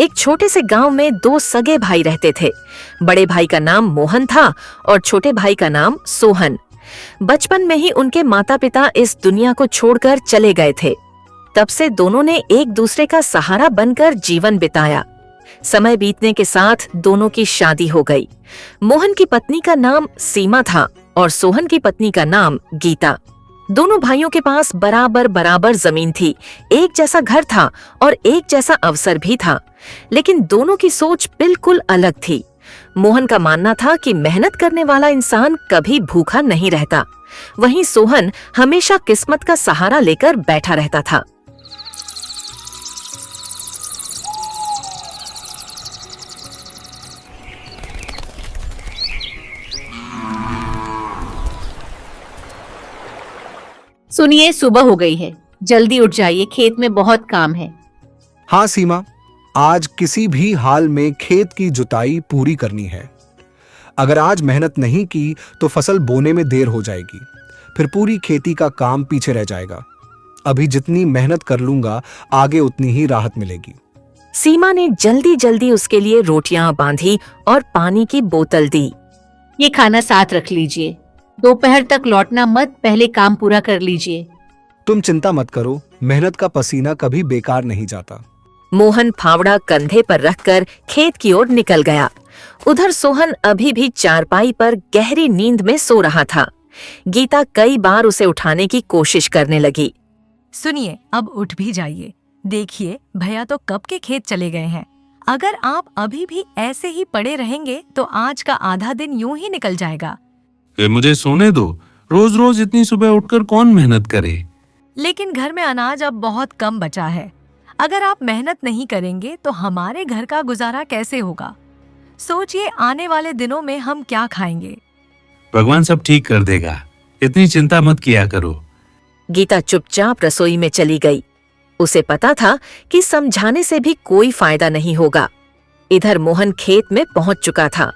एक छोटे से गांव में दो सगे भाई रहते थे। बड़े भाई का नाम मोहन था और छोटे भाई का नाम सोहन। बचपन में ही उनके माता पिता इस दुनिया को छोड़कर चले गए थे। तब से दोनों ने एक दूसरे का सहारा बनकर जीवन बिताया। समय बीतने के साथ दोनों की शादी हो गई। मोहन की पत्नी का नाम सीमा था और सोहन की पत्नी का नाम गीता। दोनों भाइयों के पास बराबर बराबर जमीन थी, एक जैसा घर था और एक जैसा अवसर भी था, लेकिन दोनों की सोच बिल्कुल अलग थी। मोहन का मानना था कि मेहनत करने वाला इंसान कभी भूखा नहीं रहता, वहीं सोहन हमेशा किस्मत का सहारा लेकर बैठा रहता था। सुनिए, सुबह हो गई है, जल्दी उठ जाइए, खेत में बहुत काम है। हाँ सीमा, आज किसी भी हाल में खेत की जुताई पूरी करनी है। अगर आज मेहनत नहीं की तो फसल बोने में देर हो जाएगी, फिर पूरी खेती का काम पीछे रह जाएगा। अभी जितनी मेहनत कर लूंगा आगे उतनी ही राहत मिलेगी। सीमा ने जल्दी जल्दी उसके लिए रोटियां बांधी और पानी की बोतल दी। ये खाना साथ रख लीजिए, दोपहर तक लौटना मत, पहले काम पूरा कर लीजिए। तुम चिंता मत करो, मेहनत का पसीना कभी बेकार नहीं जाता। मोहन फावड़ा कंधे पर रखकर खेत की ओर निकल गया। उधर सोहन अभी भी चारपाई पर गहरी नींद में सो रहा था। गीता कई बार उसे उठाने की कोशिश करने लगी। सुनिए, अब उठ भी जाइए। देखिए, भैया तो कब के खेत चले गए हैं। अगर आप अभी भी ऐसे ही पड़े रहेंगे तो आज का आधा दिन यूं ही निकल जाएगा। मुझे सोने दो, रोज रोज इतनी सुबह उठकर कौन मेहनत करे। लेकिन घर में अनाज अब बहुत कम बचा है। अगर आप मेहनत नहीं करेंगे तो हमारे घर का गुजारा कैसे होगा? सोचिए, आने वाले दिनों में हम क्या खाएंगे। भगवान सब ठीक कर देगा, इतनी चिंता मत किया करो। गीता चुपचाप रसोई में चली गई। उसे पता था कि समझाने से भी कोई फायदा नहीं होगा। इधर मोहन खेत में पहुंच चुका था।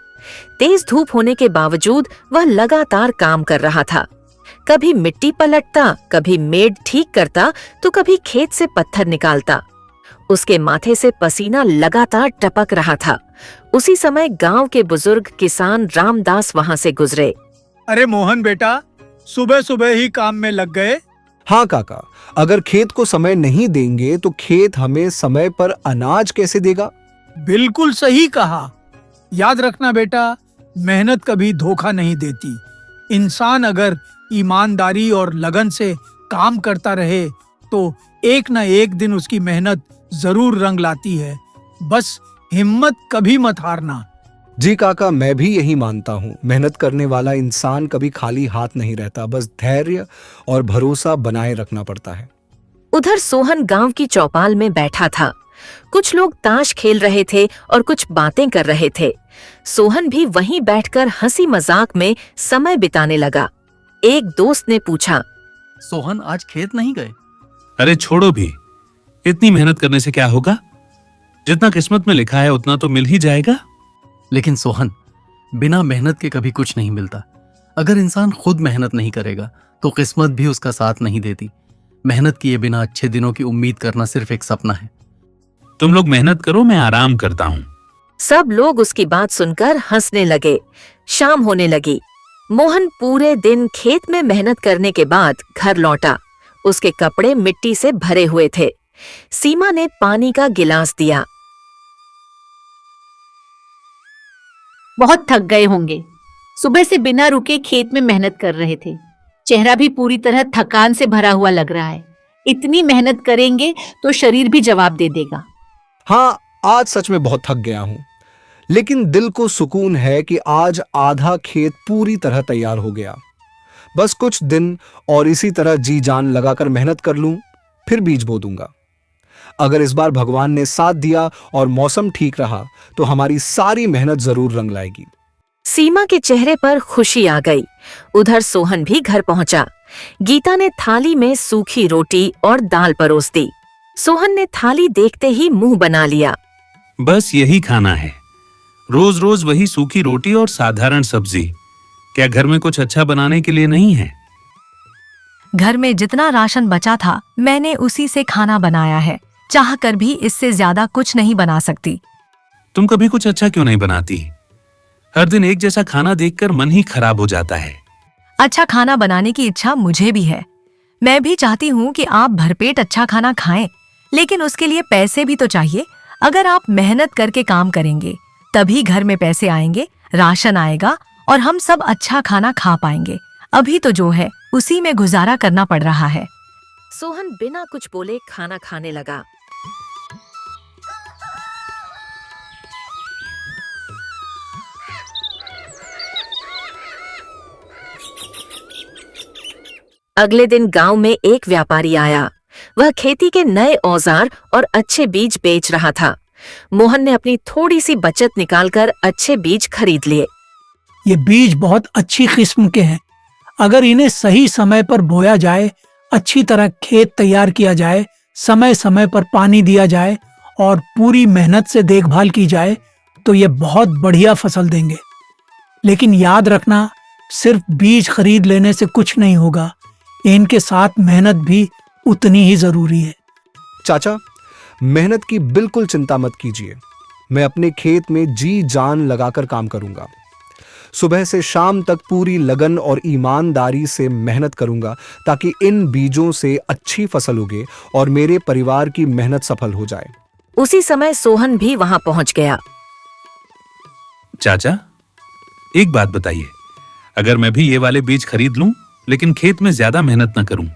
तेज धूप होने के बावजूद वह लगातार काम कर रहा था। कभी मिट्टी पलटता, कभी मेड़ ठीक करता, तो कभी खेत से पत्थर निकालता। उसके माथे से पसीना लगातार टपक रहा था। उसी समय गांव के बुजुर्ग किसान रामदास वहां से गुजरे। अरे मोहन बेटा, सुबह सुबह ही काम में लग गए। हाँ काका, अगर खेत को समय नहीं देंगे तो खेत हमें समय पर अनाज कैसे देगा? बिल्कुल सही कहा। याद रखना बेटा, मेहनत कभी धोखा नहीं देती। इंसान अगर ईमानदारी और लगन से काम करता रहे तो एक न एक दिन उसकी मेहनत जरूर रंग लाती है। बस हिम्मत कभी मत हारना। जी काका, मैं भी यही मानता हूँ। मेहनत करने वाला इंसान कभी खाली हाथ नहीं रहता, बस धैर्य और भरोसा बनाए रखना पड़ता है। उधर सोहन गांव की चौपाल में बैठा था। कुछ लोग ताश खेल रहे थे और कुछ बातें कर रहे थे। सोहन भी वहीं बैठकर हंसी मजाक में समय बिताने लगा। एक दोस्त ने पूछा, सोहन आज खेत नहीं गए? अरे छोड़ो भी, इतनी मेहनत करने से क्या होगा? जितना किस्मत में लिखा है उतना तो मिल ही जाएगा। लेकिन सोहन, बिना मेहनत के कभी कुछ नहीं मिलता। अगर इंसान खुद मेहनत नहीं करेगा तो किस्मत भी उसका साथ नहीं देती। मेहनत किए बिना अच्छे दिनों की उम्मीद करना सिर्फ एक सपना है। तुम लोग मेहनत करो, मैं आराम करता हूँ। सब लोग उसकी बात सुनकर हंसने लगे। शाम होने लगी। मोहन पूरे दिन खेत में मेहनत करने के बाद घर लौटा। उसके कपड़े मिट्टी से भरे हुए थे। सीमा ने पानी का गिलास दिया। बहुत थक गए होंगे, सुबह से बिना रुके खेत में मेहनत कर रहे थे। चेहरा भी पूरी तरह थकान से भरा हुआ लग रहा है। इतनी मेहनत करेंगे तो शरीर भी जवाब दे देगा। हाँ, आज सच में बहुत थक गया हूँ, लेकिन दिल को सुकून है कि आज आधा खेत पूरी तरह तैयार हो गया। बस कुछ दिन और इसी तरह जी जान लगाकर मेहनत कर लूं, फिर बीज बो दूंगा। अगर इस बार भगवान ने साथ दिया और मौसम ठीक रहा तो हमारी सारी मेहनत जरूर रंग लाएगी। सीमा के चेहरे पर खुशी आ गई। उधर सोहन भी घर पहुंचा। गीता ने थाली में सूखी रोटी और दाल परोस दी। सोहन ने थाली देखते ही मुंह बना लिया। बस यही खाना है, रोज रोज वही सूखी रोटी और साधारण सब्जी। क्या घर में कुछ अच्छा बनाने के लिए नहीं है? घर में जितना राशन बचा था मैंने उसी से खाना बनाया है। चाह कर भी इससे ज्यादा कुछ नहीं बना सकती। तुम कभी कुछ अच्छा क्यों नहीं बनाती? हर दिन एक जैसा खाना देखकर मन ही खराब हो जाता है। अच्छा खाना बनाने की इच्छा मुझे भी है। मैं भी चाहती हूँ कि आप भरपेट अच्छा खाना खाएं, लेकिन उसके लिए पैसे भी तो चाहिए। अगर आप मेहनत करके काम करेंगे तभी घर में पैसे आएंगे, राशन आएगा और हम सब अच्छा खाना खा पाएंगे। अभी तो जो है उसी में गुजारा करना पड़ रहा है। सोहन बिना कुछ बोले खाना खाने लगा। अगले दिन गांव में एक व्यापारी आया। वह खेती के नए औजार और अच्छे बीज बेच रहा था। मोहन ने अपनी थोड़ी सी बचत निकालकर अच्छे बीज खरीद लिए। ये बीज बहुत अच्छी किस्म के हैं। अगर इन्हें सही समय पर बोया जाए, अच्छी तरह खेत तैयार किया जाए, समय समय पर पानी दिया जाए और पूरी मेहनत से देखभाल की जाए तो ये बहुत बढ़िया फसल देंगे। लेकिन याद रखना, सिर्फ बीज खरीद लेने से कुछ नहीं होगा, इनके साथ मेहनत भी उतनी ही जरूरी है। चाचा, मेहनत की बिल्कुल चिंता मत कीजिए। मैं अपने खेत में जी जान लगाकर काम करूंगा। सुबह से शाम तक पूरी लगन और ईमानदारी से मेहनत करूंगा ताकि इन बीजों से अच्छी फसल उगे और मेरे परिवार की मेहनत सफल हो जाए। उसी समय सोहन भी वहां पहुंच गया। चाचा, एक बात बताइए, अगर मैं भी ये वाले बीज खरीद लूं लेकिन खेत में ज्यादा मेहनत न करूं,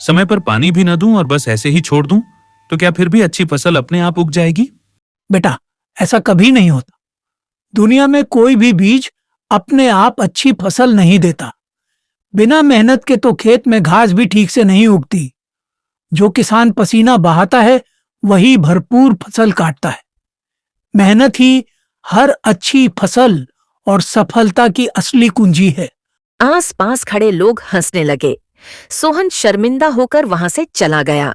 समय पर पानी भी न दूं और बस ऐसे ही छोड़ दूं, तो क्या फिर भी अच्छी फसल अपने आप उग जाएगी? बेटा, ऐसा कभी नहीं होता। दुनिया में कोई भी बीज अपने आप अच्छी फसल नहीं देता। बिना मेहनत के तो खेत में घास भी ठीक से नहीं उगती। जो किसान पसीना बहाता है वही भरपूर फसल काटता है। मेहनत ही हर अच्छी फसल और सफलता की असली कुंजी है। आस-पास खड़े लोग हंसने लगे। सोहन शर्मिंदा होकर वहां से चला गया।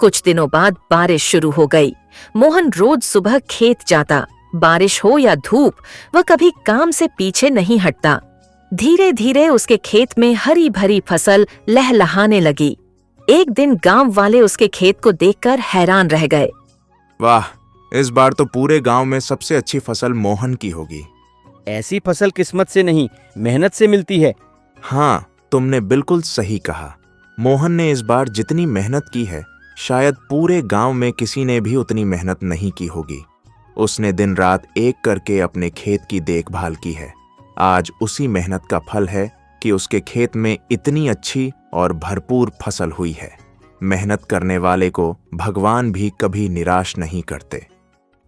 कुछ दिनों बाद बारिश शुरू हो गई। मोहन रोज सुबह खेत जाता। बारिश हो या धूप, वह कभी काम से पीछे नहीं हटता। धीरे धीरे उसके खेत में हरी भरी फसल लहलहाने लगी। एक दिन गांव वाले उसके खेत को देखकर हैरान रह गए। वाह, इस बार तो पूरे गांव में सबसे अच्छी फसल मोहन की होगी। ऐसी फसल किस्मत से नहीं, मेहनत से मिलती है। हाँ, तुमने बिल्कुल सही कहा। मोहन ने इस बार जितनी मेहनत की है, शायद पूरे गांव में किसी ने भी उतनी मेहनत नहीं की होगी। उसने दिन रात एक करके अपने खेत की देखभाल की है। आज उसी मेहनत का फल है कि उसके खेत में इतनी अच्छी और भरपूर फसल हुई है। मेहनत करने वाले को भगवान भी कभी निराश नहीं करते।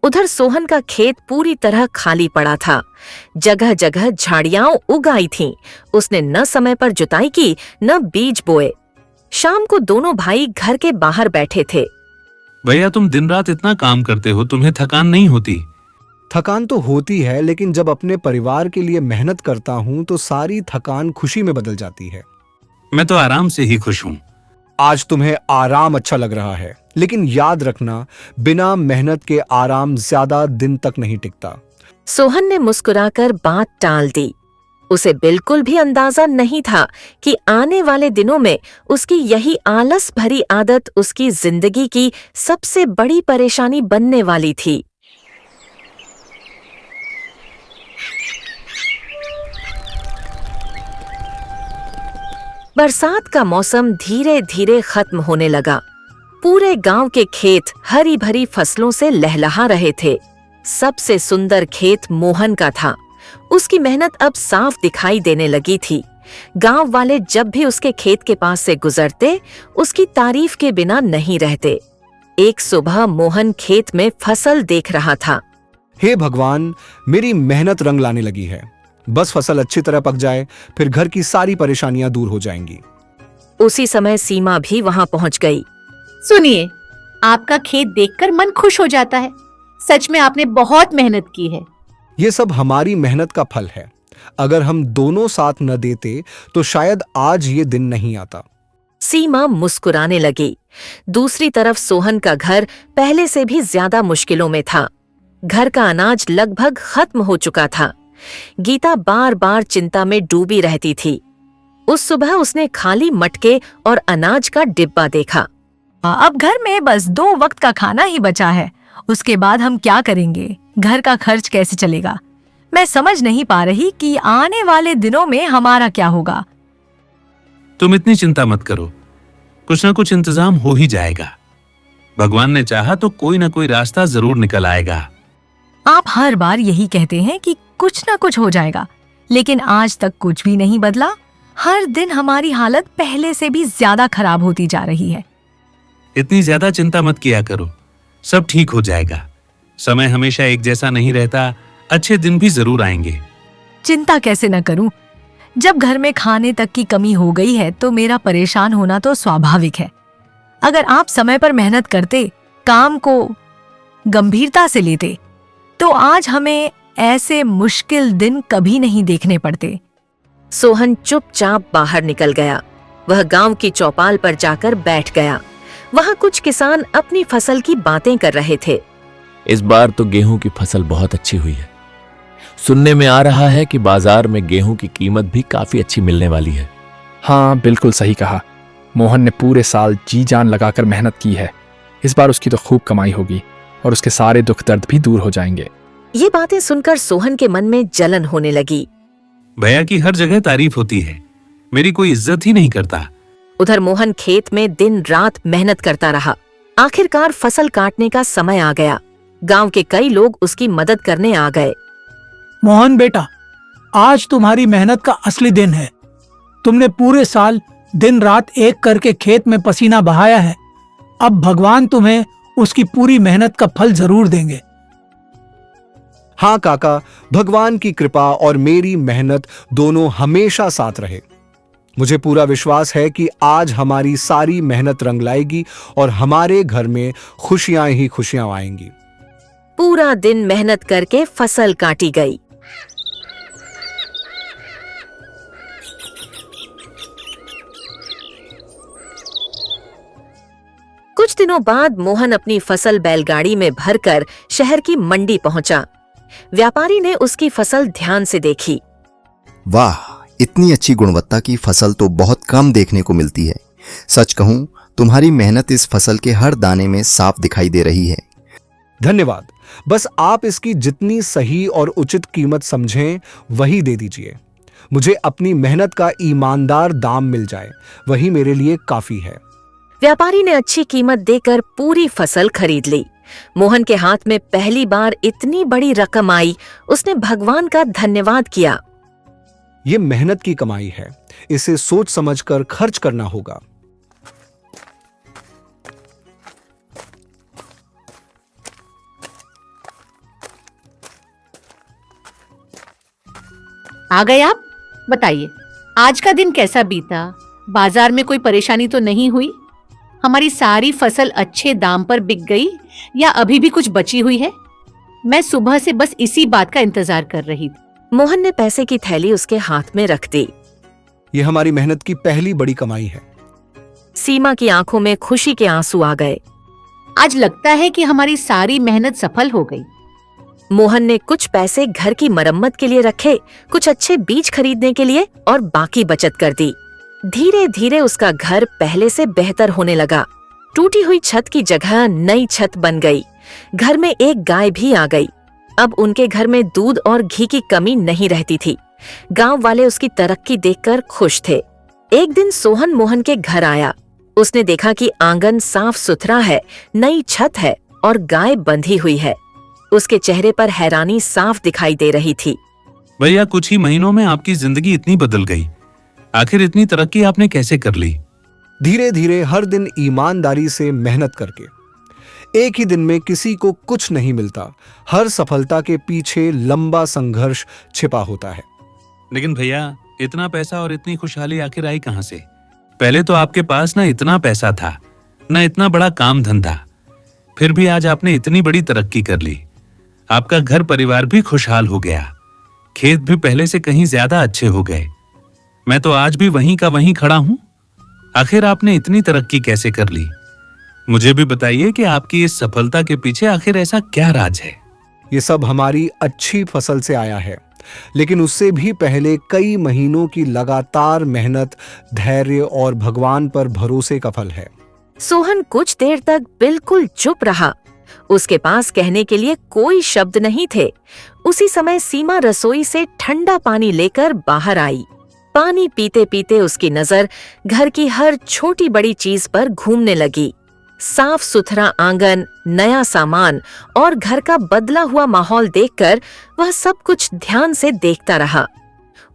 उधर सोहन का खेत पूरी तरह खाली पड़ा था। जगह जगह झाड़ियां उग आई थीं। उसने न समय पर जुताई की, न बीज बोए। शाम को दोनों भाई घर के बाहर बैठे थे। भैया, तुम दिन रात इतना काम करते हो, तुम्हें थकान नहीं होती? थकान तो होती है, लेकिन जब अपने परिवार के लिए मेहनत करता हूं तो सारी थकान खुशी में बदल जाती है। मैं तो आराम से ही खुश हूँ। आज तुम्हें आराम अच्छा लग रहा है, लेकिन याद रखना, बिना मेहनत के आराम ज्यादा दिन तक नहीं टिकता। सोहन ने मुस्कुराकर बात टाल दी। उसे बिल्कुल भी अंदाजा नहीं था कि आने वाले दिनों में उसकी यही आलस भरी आदत उसकी जिंदगी की सबसे बड़ी परेशानी बनने वाली थी। बरसात का मौसम धीरे धीरे खत्म होने लगा। पूरे गांव के खेत हरी भरी फसलों से लहलहा रहे थे। सबसे सुंदर खेत मोहन का था। उसकी मेहनत अब साफ दिखाई देने लगी थी। गांव वाले जब भी उसके खेत के पास से गुजरते, उसकी तारीफ के बिना नहीं रहते। एक सुबह मोहन खेत में फसल देख रहा था। हे भगवान, मेरी मेहनत रंग लाने लगी है। बस फसल अच्छी तरह पक जाए, फिर घर की सारी परेशानियां दूर हो जाएंगी। उसी समय सीमा भी वहां पहुंच गई। सुनिए, आपका खेत देखकर मन खुश हो जाता है। सच में आपने बहुत मेहनत की है। ये सब हमारी मेहनत का फल है। अगर हम दोनों साथ न देते तो शायद आज ये दिन नहीं आता। सीमा मुस्कुराने लगी। दूसरी तरफ सोहन का घर पहले से भी ज्यादा मुश्किलों में था। घर का अनाज लगभग खत्म हो चुका था। गीता बार बार चिंता में डूबी रहती थी। उस सुबह उसने खाली मटके और अनाज का डिब्बा देखा। अब घर में बस 2 वक्त का खाना ही बचा है। उसके बाद हम क्या करेंगे? घर का खर्च कैसे चलेगा? मैं समझ नहीं पा रही कि आने वाले दिनों में हमारा क्या होगा। तुम इतनी चिंता मत करो, कुछ ना कुछ इंतजाम हो ही जाएगा। भगवान ने चाहा तो कोई ना कोई रास्ता जरूर निकल आएगा। आप हर बार यही कहते हैं कि कुछ ना कुछ हो जाएगा, लेकिन आज तक कुछ भी नहीं बदला। हर दिन हमारी हालत पहले से भी ज्यादा खराब होती जा रही है। इतनी ज्यादा चिंता मत किया करो, सब ठीक हो जाएगा। समय हमेशा एक जैसा नहीं रहता, अच्छे दिन भी जरूर आएंगे। चिंता कैसे न करूं? जब घर में खाने तक की कमी हो गई है तो मेरा परेशान होना तो स्वाभाविक है। अगर आप समय पर मेहनत करते, काम को गंभीरता से लेते, तो आज हमें ऐसे मुश्किल दिन कभी नहीं देखने पड़ते। सोहन चुपचाप बाहर निकल गया। वह गांव की चौपाल पर जाकर बैठ गया। वहां कुछ किसान अपनी फसल की बातें कर रहे थे। इस बार तो गेहूं की फसल बहुत अच्छी हुई है। सुनने में आ रहा है कि बाजार में गेहूं की कीमत भी काफी अच्छी मिलने वाली है। हाँ, बिल्कुल सही कहा। मोहन ने पूरे साल जी जान लगाकर मेहनत की है। इस बार उसकी तो खूब कमाई होगी और उसके सारे दुख दर्द भी दूर हो जाएंगे। ये बातें सुनकर सोहन के मन में जलन होने लगी। भैया की हर जगह तारीफ होती है, मेरी कोई इज्जत ही नहीं करता। उधर मोहन खेत में दिन रात मेहनत करता रहा। आखिरकार फसल काटने का समय आ गया। गांव के कई लोग उसकी मदद करने आ गए। मोहन बेटा, आज तुम्हारी मेहनत का असली दिन है। तुमने पूरे साल दिन रात एक करके खेत में पसीना बहाया है। अब भगवान तुम्हें उसकी पूरी मेहनत का फल जरूर देंगे। हाँ काका, भगवान की कृपा और मेरी मेहनत दोनों हमेशा साथ रहे। मुझे पूरा विश्वास है कि आज हमारी सारी मेहनत रंग लाएगी और हमारे घर में खुशियां ही खुशियां आएंगी। पूरा दिन मेहनत करके फसल काटी गई। कुछ दिनों बाद मोहन अपनी फसल बैलगाड़ी में भरकर शहर की मंडी पहुंचा। व्यापारी ने उसकी फसल ध्यान से देखी। वाह, इतनी अच्छी गुणवत्ता की फसल तो बहुत कम देखने को मिलती है। सच कहूं, तुम्हारी मेहनत इस फसल के हर दाने में साफ दिखाई दे रही है। धन्यवाद। बस आप इसकी जितनी सही और उचित कीमत समझें वही दे दीजिए। मुझे अपनी मेहनत का ईमानदार दाम मिल जाए, वही मेरे लिए काफी है। व्यापारी ने अच्छी कीमत देकर पूरी फसल खरीद ली। मोहन के हाथ में पहली बार इतनी बड़ी रकम आई। उसने भगवान का धन्यवाद किया। ये मेहनत की कमाई है, इसे सोच समझकर खर्च करना होगा। आ गए आप? बताइए, आज का दिन कैसा बीता? बाजार में कोई परेशानी तो नहीं हुई? हमारी सारी फसल अच्छे दाम पर बिक गई या अभी भी कुछ बची हुई है? मैं सुबह से बस इसी बात का इंतजार कर रही थी। मोहन ने पैसे की थैली उसके हाथ में रख दी। ये हमारी मेहनत की पहली बड़ी कमाई है। सीमा की आंखों में खुशी के आंसू आ गए। आज लगता है कि हमारी सारी मेहनत सफल हो गई। मोहन ने कुछ पैसे घर की मरम्मत के लिए रखे, कुछ अच्छे बीज खरीदने के लिए और बाकी बचत कर दी। धीरे धीरे उसका घर पहले से बेहतर होने लगा। टूटी हुई छत की जगह नई छत बन गई। घर में एक गाय भी आ गई। अब उनके घर में दूध और घी की कमी नहीं रहती थी। गांव वाले उसकी तरक्की देखकर खुश थे। एक दिन सोहन मोहन के घर आया। उसने देखा कि आंगन साफ सुथरा है, नई छत है और गाय बंधी हुई है। उसके चेहरे पर हैरानी साफ दिखाई दे रही थी। भैया, कुछ ही महीनों में आपकी जिंदगी इतनी बदल गई। आखिर इतनी तरक्की आपने कैसे कर ली? धीरे धीरे, हर दिन ईमानदारी से मेहनत करके। एक ही दिन में किसी को कुछ नहीं मिलता। हर सफलता के पीछे लंबा संघर्ष छिपा होता है। लेकिन भैया, इतना पैसा और इतनी खुशहाली आखिर आई कहां से? पहले तो आपके पास ना इतना पैसा था, ना इतना बड़ा काम धंधा, फिर भी आज आपने इतनी बड़ी तरक्की कर ली। आपका घर परिवार भी खुशहाल हो गया, खेत भी पहले से कहीं ज्यादा अच्छे हो गए। मैं तो आज भी वहीं का वहीं खड़ा हूं। आखिर आपने इतनी तरक्की कैसे कर ली? मुझे भी बताइए कि आपकी इस सफलता के पीछे आखिर ऐसा क्या राज है? ये सब हमारी अच्छी फसल से आया है। लेकिन उससे भी पहले कई महीनों की लगातार मेहनत, धैर्य और भगवान पर भरोसे का फल है। सोहन कुछ देर तक बिल्कुल चुप रहा। उसके पास कहने के लिए कोई शब्द नहीं थे। उसी समय सीमा रसोई से ठंडा पानी लेकर बाहर आई। पानी पीते पीते उसकी नजर घर की हर छोटी बड़ी चीज पर घूमने लगी। साफ सुथरा आंगन, नया सामान और घर का बदला हुआ माहौल देखकर वह सब कुछ ध्यान से देखता रहा।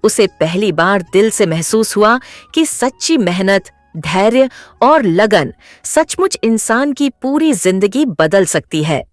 उसे पहली बार दिल से महसूस हुआ कि सच्ची मेहनत, धैर्य और लगन सचमुच इंसान की पूरी जिंदगी बदल सकती है।